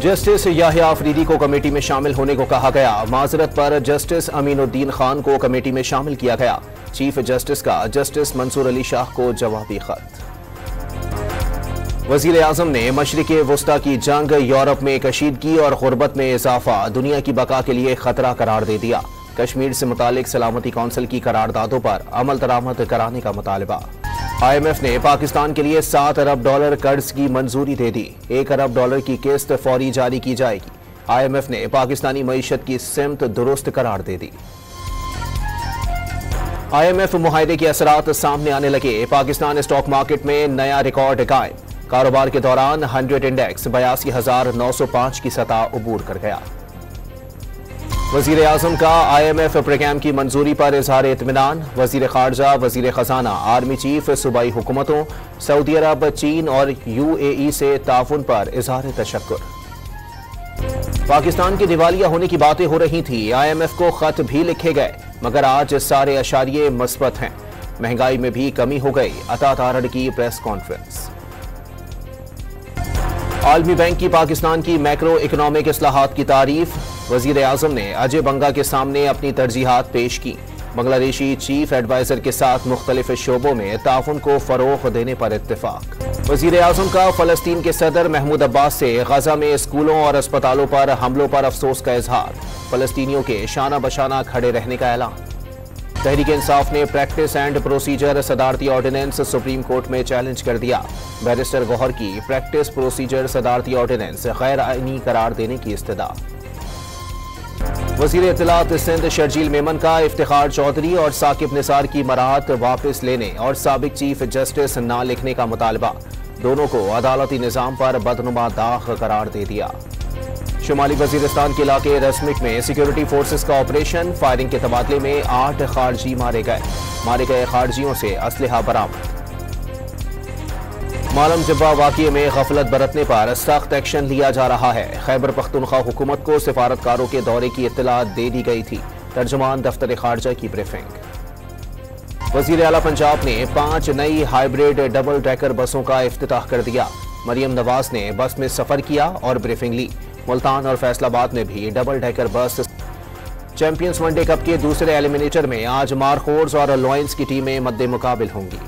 Justice Yahya Afridi को committee में शामिल होने को कहा गया। माजरत पर जस्टिस अमीनुद्दीन खान को कमेटी में शामिल किया गया। चीफ जस्टिस का जस्टिस मंसूर अली शाह को जवाबी खत। वजीर आजम ने मशरिक़े वुस्ता की जंग, यूरोप में कशीदगी और गुर्बत में इजाफा दुनिया की बका के लिए खतरा करार दे दिया। कश्मीर से मुतालिक सलामती कौंसिल की करारदादों पर अमल दरामद कराने का मुतालबा। IMF ने पाकिस्तान के लिए $7 अरब कर्ज की मंजूरी दे दी। $1 अरब की किस्त फौरी जारी की जाएगी। IMF ने पाकिस्तानी मईशत की सिमत दुरुस्त करार दे दी। IMF मुआहदे के असरात सामने आने लगे। पाकिस्तान स्टॉक मार्केट में नया रिकॉर्ड कायम। कारोबार के दौरान 100 इंडेक्स 82,905 की सतह अबूर कर गया। वजीर आजम का IMF प्रोग्राम की मंजूरी पर इजहार इत्मीनान। वजीर खारजा, वजीर खजाना, आर्मी चीफ, सूबाई हुकूमतों, सऊदी अरब, चीन और UAE से ताउन पर इजहार तशक्कुर। पाकिस्तान के दिवालिया होने की बातें हो रही थी। IMF को खत भी लिखे गए, मगर आज सारे अशारिये मस्बत हैं। महंगाई में भी कमी हो गई। अता तारड़ की प्रेस कॉन्फ्रेंस। आलमी बैंक की पाकिस्तान की मैक्रो इकोनॉमिक इस्लाहात की तारीफ। वजीर आजम ने अजय बंगा के सामने अपनी तरजीहात पेश की। बांग्लादेशी चीफ एडवाइजर के साथ मुख्तलिफ शोबों में ताउन को फरोग देने पर इत्तेफाक। वजीर आजम का फलस्तीन के सदर महमूद अब्बास से गजा में स्कूलों और अस्पतालों पर हमलों पर अफसोस का इजहार। फलस्तीनियों के शाना बशाना खड़े रहने का ऐलान। तहरीक इंसाफ ने प्रैक्टिस एंड प्रोसीजर सदारती ऑर्डिनेंस सुप्रीम कोर्ट में चैलेंज कर दिया। बैरिस्टर गौहर की प्रैक्टिस प्रोसीजर सदारती ऑर्डिनेंस गैर आईनी करार देने की इस्तदा। वजीर इत्तलात सिंध शर्जील मेमन का इफ्तिखार चौधरी और साकिब निसार की मराहत वापस लेने और साबिक चीफ जस्टिस ना लिखने का मुतालबा। दोनों को अदालती निजाम पर बदनुमा दाग करार दे दिया। शुमाली वजीरिस्तान के इलाके रस्मिक में सिक्योरिटी फोर्सेस का ऑपरेशन। फायरिंग के तबादले में 8 खारजी मारे गए खारजियों से असलहा बरामद। मालम जब्बा वाक़ये में गफलत बरतने पर सख्त एक्शन लिया जा रहा है। खैबर पख्तूनख्वा हुकूमत को सिफारतकारों के दौरे की इत्तला दे दी गई थी। तर्जुमान दफ्तर खारजा की ब्रीफिंग। वज़ीर आला पंजाब ने 5 नई हाइब्रिड डबल डेकर बसों का इफ्तिताह कर दिया। मरियम नवाज ने बस में सफर किया और ब्रीफिंग ली। मुल्तान और फैसलाबाद में भी double decker bus. Champions one day cup के दूसरे एलिमिनेटर में आज मारखोर्स और लॉयंस की टीमें मद्दे मुकाबिल होंगी।